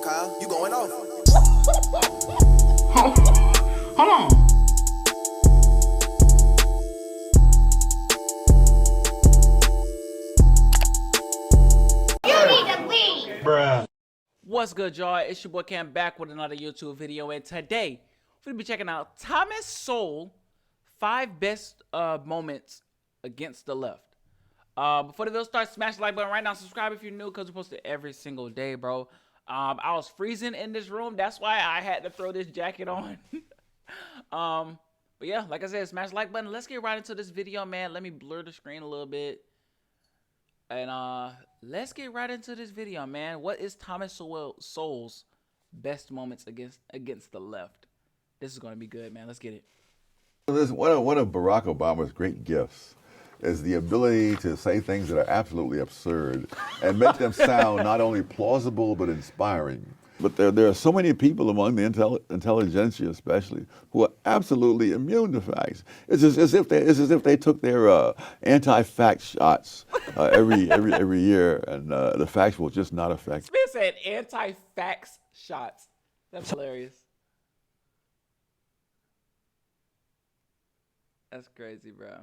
Kyle, you going off. Hold on. You need to leave. Bruh. What's good, y'all? It's your boy Cam back with another YouTube video, and today we're gonna be checking out Thomas Sowell 5 best moments against the left. Before the video starts, smash the like button right now. Subscribe if you're new, because we post it every single day, bro. I was freezing in this room. That's why I had to throw this jacket on. But yeah, like I said, smash the like button. Let's get right into this video, man. Let me blur the screen a little bit. And let's get right into this video, man. What is Thomas Sowell's best moments against the left? This is gonna be good, man. Let's get it. One of Barack Obama's great gifts is the ability to say things that are absolutely absurd and make them sound not only plausible but inspiring. But there are so many people among the intelligentsia, especially, who are absolutely immune to facts. It's as if they took their anti-fact shots every year, and the facts will just not affect. Smith said anti-fax shots. That's hilarious. That's crazy, bro.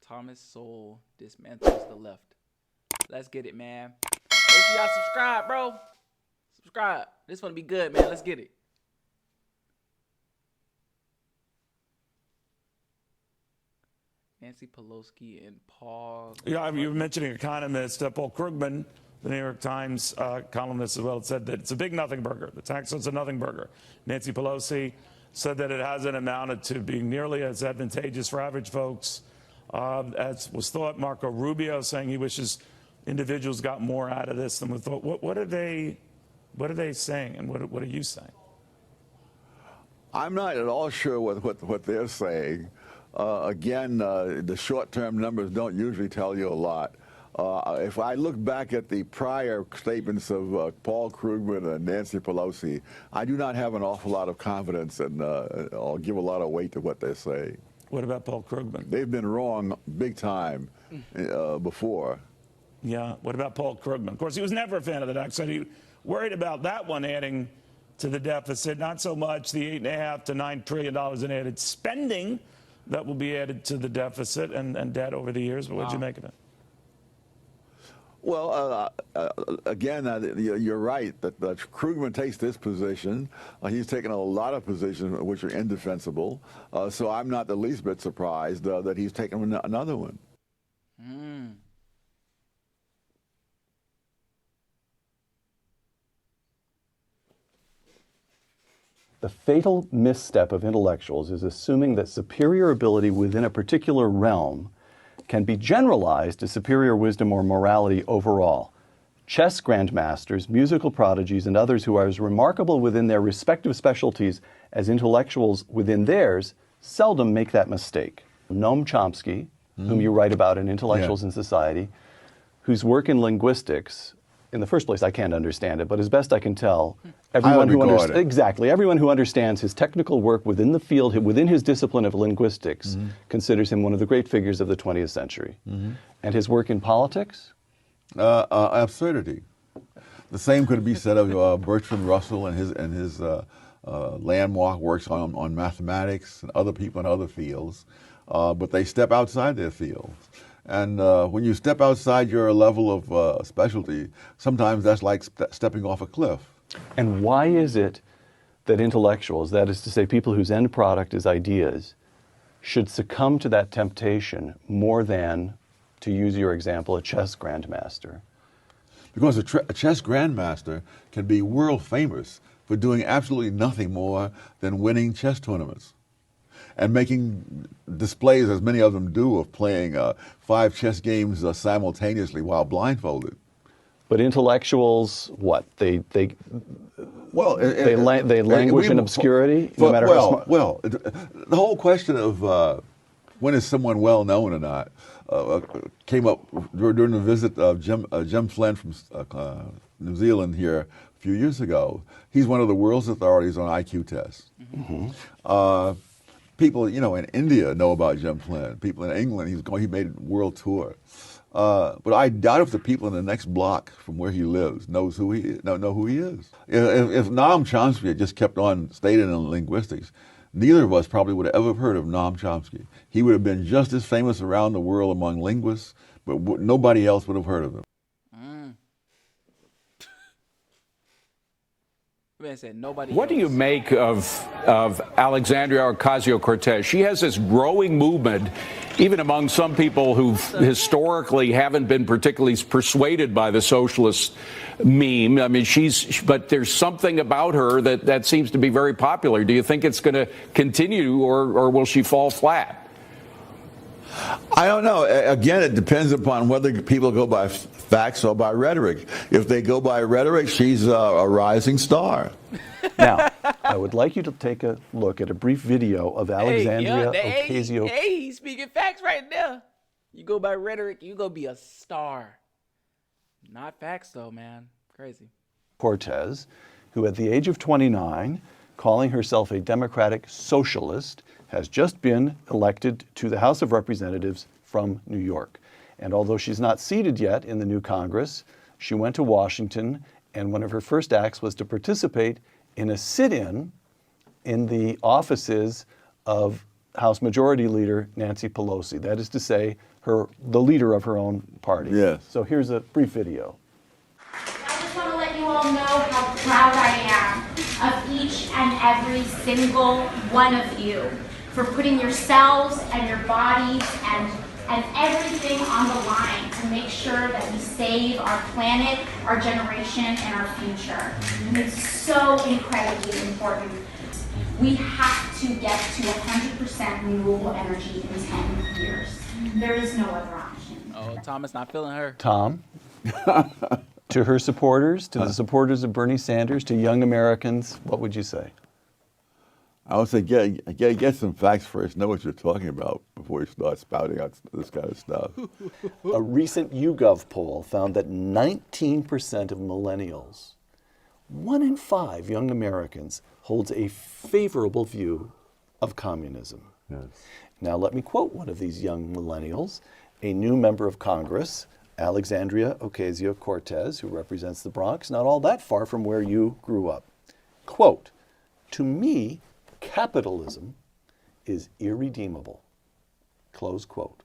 Thomas Sowell dismantles the left. Let's get it, man. Make sure y'all subscribe, bro. Subscribe. This one be good, man. Let's get it. Nancy Pelosi and Paul. Yeah, you were mentioning economist Paul Krugman, the New York Times columnist as well, said that it's a big nothing burger. The tax is a nothing burger. Nancy Pelosi said that it hasn't amounted to being nearly as advantageous for average folks as was thought. Marco Rubio saying he wishes individuals got more out of this than we thought. What are they saying, and what are you saying? I'm not at all sure what they're saying. Again, the short-term numbers don't usually tell you a lot. If I look back at the prior statements of Paul Krugman and Nancy Pelosi, I do not have an awful lot of confidence, and I'll give a lot of weight to what they say. What about Paul Krugman? They've been wrong big time before. Yeah. What about Paul Krugman? Of course, he was never a fan of the tax. So he worried about that one adding to the deficit, not so much the $8.5 to $9 trillion in added spending that will be added to the deficit and debt over the years. But what did you make of it? Well, again, you're right that Krugman takes this position. He's taken a lot of positions which are indefensible. So I'm not the least bit surprised that he's taken another one. The fatal misstep of intellectuals is assuming that superior ability within a particular realm can be generalized to superior wisdom or morality overall. Chess grandmasters, musical prodigies, and others who are as remarkable within their respective specialties as intellectuals within theirs seldom make that mistake. Noam Chomsky, whom you write about in Intellectuals in Society, whose work in linguistics, in the first place, I can't understand it, but as best I can tell, everyone who understands his technical work within the field, within his discipline of linguistics, considers him one of the great figures of the 20th century. And his work in politics? Absurdity. The same could be said of Bertrand Russell and his landmark works on mathematics and other people in other fields, but they step outside their fields. And when you step outside your level of specialty, sometimes that's like stepping off a cliff. And why is it that intellectuals, that is to say people whose end product is ideas, should succumb to that temptation more than, to use your example, a chess grandmaster? Because a chess grandmaster can be world famous for doing absolutely nothing more than winning chess tournaments and making displays, as many of them do, of playing 5 chess games simultaneously while blindfolded. But intellectuals, what? They languish in obscurity, no matter how smart. Well, the whole question of when is someone well known or not came up during the visit of Jim Flynn from New Zealand here a few years ago. He's one of the world's authorities on IQ tests. People, in India know about Jim Flynn. People in England, he made a world tour. But I doubt if the people in the next block from where he lives know who he is. If Noam Chomsky had just kept on staying in linguistics, neither of us probably would have ever heard of Noam Chomsky. He would have been just as famous around the world among linguists, but nobody else would have heard of him. Man said nobody. What do you make of Alexandria Ocasio-Cortez? She has this growing movement, even among some people who historically haven't been particularly persuaded by the socialist meme. I mean, but there's something about her that seems to be very popular. Do you think it's going to continue, or will she fall flat? I don't know. Again, it depends upon whether people go by facts or by rhetoric. If they go by rhetoric, she's a rising star. Now, I would like you to take a look at a brief video of Alexandria Ocasio. Hey, he's speaking facts right there. You go by rhetoric, you go be a star. Not facts, though, man. Crazy. Cortez, who at the age of 29, calling herself a democratic socialist, has just been elected to the House of Representatives from New York. And although she's not seated yet in the new Congress, she went to Washington, and one of her first acts was to participate in a sit-in in the offices of House Majority Leader Nancy Pelosi. That is to say, the leader of her own party. Yes. So here's a brief video. I just want to let you all know how proud I am of each and every single one of you for putting yourselves and your bodies and everything on the line to make sure that we save our planet, our generation, and our future. And it's so incredibly important. We have to get to 100% renewable energy in 10 years. There is no other option. Oh, Thomas not feeling her. Tom, to her supporters, to the supporters of Bernie Sanders, to young Americans, what would you say? I would say get some facts first. Know what you're talking about before you start spouting out this kind of stuff. A recent YouGov poll found that 19% of millennials, 1 in 5 young Americans, holds a favorable view of communism. Yes. Now let me quote one of these young millennials, a new member of Congress, Alexandria Ocasio-Cortez, who represents the Bronx, not all that far from where you grew up. Quote, "To me, capitalism is irredeemable." Close quote.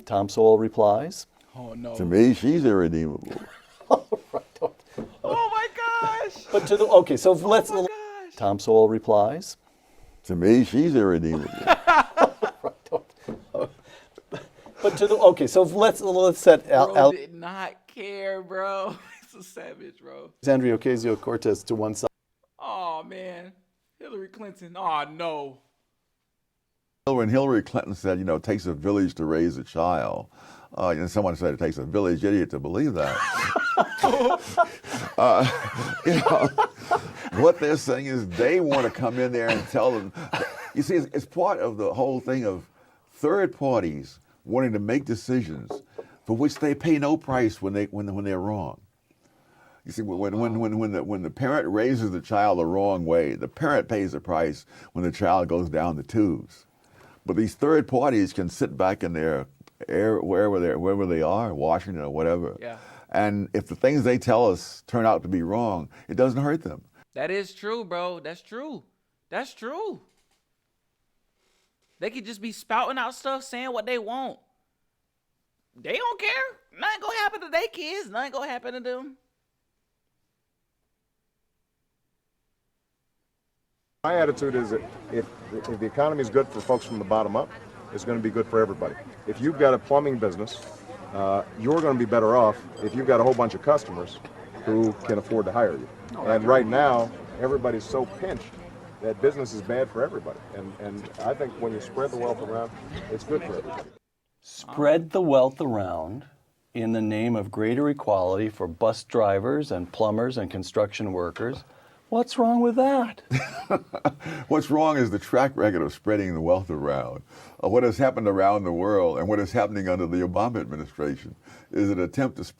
Tom Sowell replies, Oh, no. To me, she's irredeemable. Oh, my gosh. but to the, okay, so let's, Oh, my gosh. Tom Sowell replies, To me, she's irredeemable. but to the, okay, so let's set Bro did not care, bro. He's a savage, bro. Alexandria Ocasio-Cortez to one side. Oh, man. Hillary Clinton. Oh, no. When Hillary Clinton said, it takes a village to raise a child, and someone said it takes a village idiot to believe that. What they're saying is they want to come in there and tell them. You see, it's part of the whole thing of third parties wanting to make decisions for which they pay no price when they're wrong. You see, when the parent raises the child the wrong way, the parent pays the price when the child goes down the tubes. But these third parties can sit back in their wherever they are, Washington or whatever. Yeah. And if the things they tell us turn out to be wrong, it doesn't hurt them. That is true, bro. That's true. That's true. They could just be spouting out stuff, saying what they want. They don't care. Nothing gonna happen to their kids. Nothing gonna happen to them. My attitude is that if the economy is good for folks from the bottom up, it's going to be good for everybody. If you've got a plumbing business, you're going to be better off if you've got a whole bunch of customers who can afford to hire you. And right now, everybody's so pinched that business is bad for everybody. And I think when you spread the wealth around, it's good for everybody. Spread the wealth around in the name of greater equality for bus drivers and plumbers and construction workers. What's wrong with that? What's wrong is the track record of spreading the wealth around. What has happened around the world and what is happening under the Obama administration is an attempts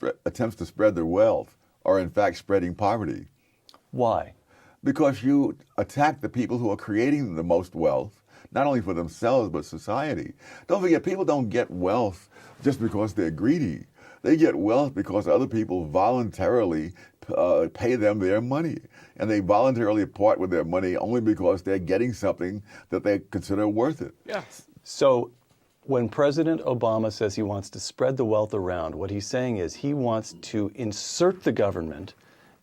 to spread the wealth are in fact spreading poverty. Why? Because you attack the people who are creating the most wealth, not only for themselves, but society. Don't forget, people don't get wealth just because they're greedy. They get wealth because other people voluntarily pay them their money. And they voluntarily part with their money only because they're getting something that they consider worth it. Yeah. So when President Obama says he wants to spread the wealth around, what he's saying is he wants to insert the government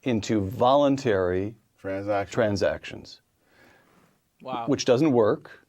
into voluntary transactions. Wow. Which doesn't work.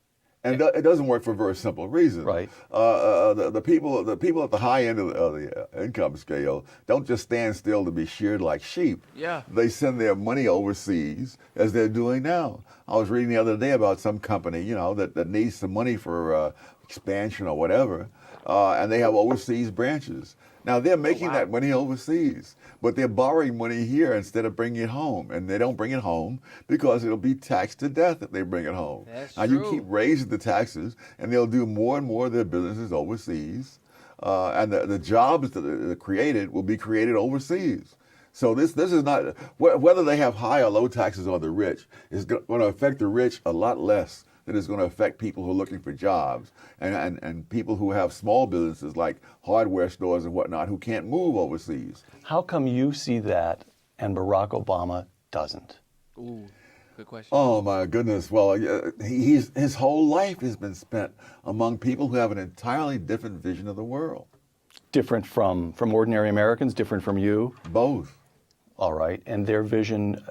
And it doesn't work for a very simple reason. Right. The people at the high end of the income scale don't just stand still to be sheared like sheep. Yeah. They send their money overseas, as they're doing now. I was reading the other day about some company, that needs some money for expansion or whatever, and they have overseas branches. Now, they're making that money overseas, but they're borrowing money here instead of bringing it home. And they don't bring it home because it'll be taxed to death if they bring it home. That's now, true. you keep raising the taxes, and they'll do more and more of their businesses overseas. And the jobs that are created will be created overseas. So this is not, whether they have high or low taxes on the rich, is going to affect the rich a lot less than it's going to affect people who are looking for jobs and people who have small businesses like hardware stores and whatnot who can't move overseas. How come you see that and Barack Obama doesn't? Ooh, good question. Oh my goodness! Well, his whole life has been spent among people who have an entirely different vision of the world. Different from ordinary Americans, different from you? Both. All right. And their vision,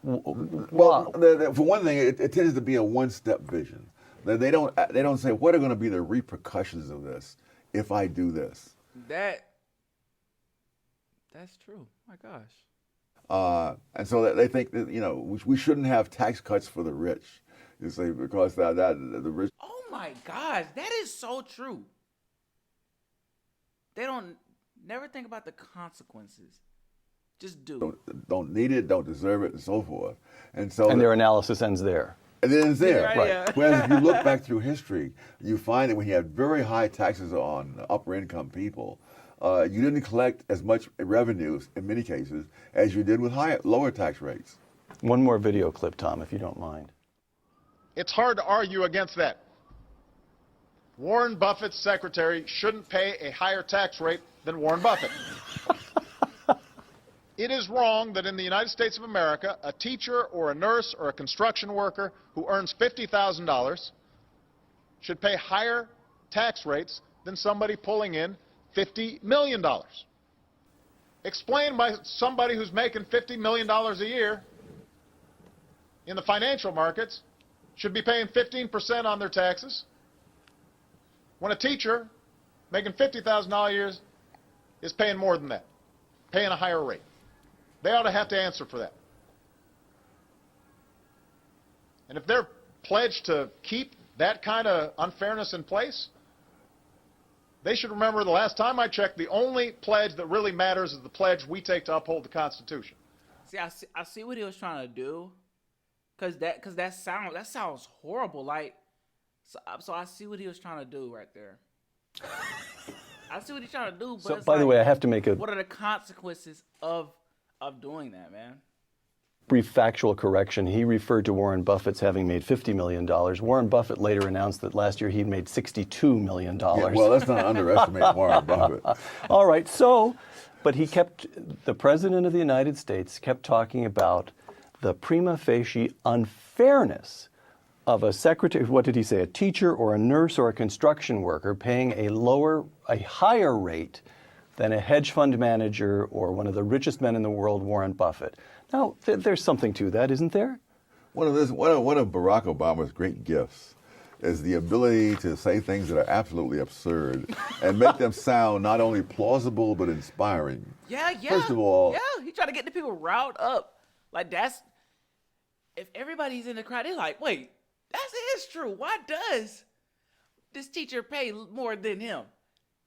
well, for one thing, it tends to be a one-step vision. They don't say, what are going to be the repercussions of this if I do this? That's true. My gosh. And so they think that we shouldn't have tax cuts for the rich. You see, because the rich. Oh my gosh, that is so true. They don't never think about the consequences. Just do. Don't need it, don't deserve it, and so forth. And their analysis ends there. And it ends there. Right. Yeah. Whereas if you look back through history, you find that when you had very high taxes on upper income people, you didn't collect as much revenues in many cases as you did with lower tax rates. One more video clip, Tom, if you don't mind. It's hard to argue against that. Warren Buffett's secretary shouldn't pay a higher tax rate than Warren Buffett. It is wrong that in the United States of America, a teacher or a nurse or a construction worker who earns $50,000 should pay higher tax rates than somebody pulling in $50 million. Explain why somebody who's making $50 million a year in the financial markets should be paying 15% on their taxes, when a teacher making $50,000 a year is paying more than that, paying a higher rate. They ought to have to answer for that. And if they're pledged to keep that kind of unfairness in place, they should remember the last time I checked, the only pledge that really matters is the pledge we take to uphold the Constitution. See, I see what he was trying to do, cause that sounds horrible. Like, so I see what he was trying to do right there. I see what he's trying to do, but So, by the way, I have to make a what are the consequences of doing that, man? brief factual correction. He referred to Warren Buffett's having made $50 million. Warren Buffett later announced that last year he'd made $62 million. Yeah, well, let's not underestimate Warren Buffett. All right, but the President of the United States kept talking about the prima facie unfairness of a secretary, what did he say, a teacher or a nurse or a construction worker paying a higher rate than a hedge fund manager or one of the richest men in the world, Warren Buffett. Now, there's something to that, isn't there? One of Barack Obama's great gifts is the ability to say things that are absolutely absurd and make them sound not only plausible but inspiring. Yeah. First of all, yeah, he tried to get the people riled up. Like if everybody's in the crowd, they're like, wait, that is true. Why does this teacher pay more than him?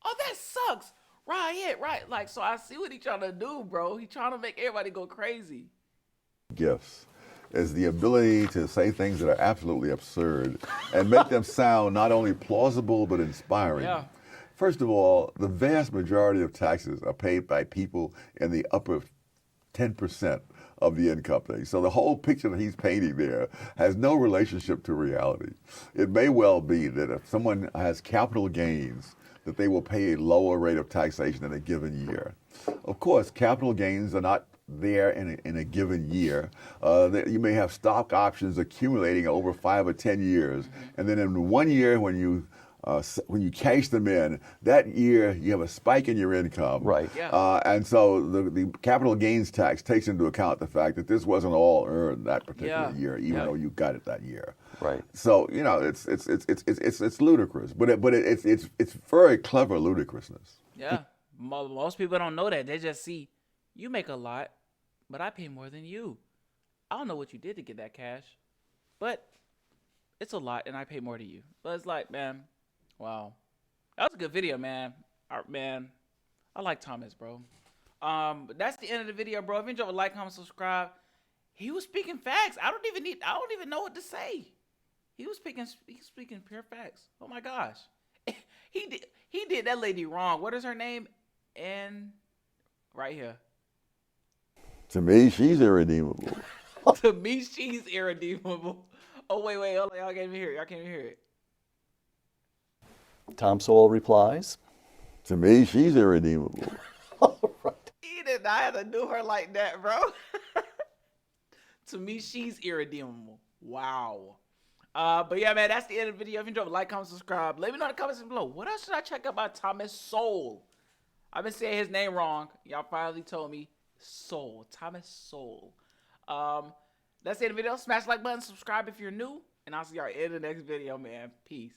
Oh, that sucks. Right. Like, so I see what he's trying to do, bro. He's trying to make everybody go crazy. Gifts is the ability to say things that are absolutely absurd and make them sound not only plausible but inspiring. Yeah. First of all, the vast majority of taxes are paid by people in the upper 10% of the income thing. So the whole picture that he's painting there has no relationship to reality. It may well be that if someone has capital gains, that they will pay a lower rate of taxation in a given year. Of course, capital gains are not there in a given year. You may have stock options accumulating over 5 or 10 years, and then in 1 year when you cash them in, that year you have a spike in your income. Right. Yeah. And so the capital gains tax takes into account the fact that this wasn't all earned that particular year, even though you got it that year. Right. So it's ludicrous, but it's very clever ludicrousness. Yeah. Most people don't know that. They just see you make a lot, but I pay more than you. I don't know what you did to get that cash, but it's a lot, and I pay more to you. But it's like, man, wow, that was a good video, man. Man, I like Thomas, bro. But that's the end of the video, bro. If you enjoyed, like, comment, subscribe. He was speaking facts. I don't even know what to say. He was speaking pure facts. Oh my gosh, he did that lady wrong. What is her name? And right here. To me, she's irredeemable. To me, she's irredeemable. Oh wait, hold on. Y'all can't even hear it. Tom Sowell replies. To me, she's irredeemable. All right. He did not have to do her like that, bro. To me, she's irredeemable. Wow. But yeah, man, that's the end of the video. If you enjoyed, like, comment, subscribe. Let me know in the comments below. What else should I check out about Thomas Sowell? I've been saying his name wrong. Y'all finally told me. Sowell. Thomas Sowell. That's the end of the video. Smash the like button, subscribe if you're new, and I'll see y'all in the next video, man. Peace.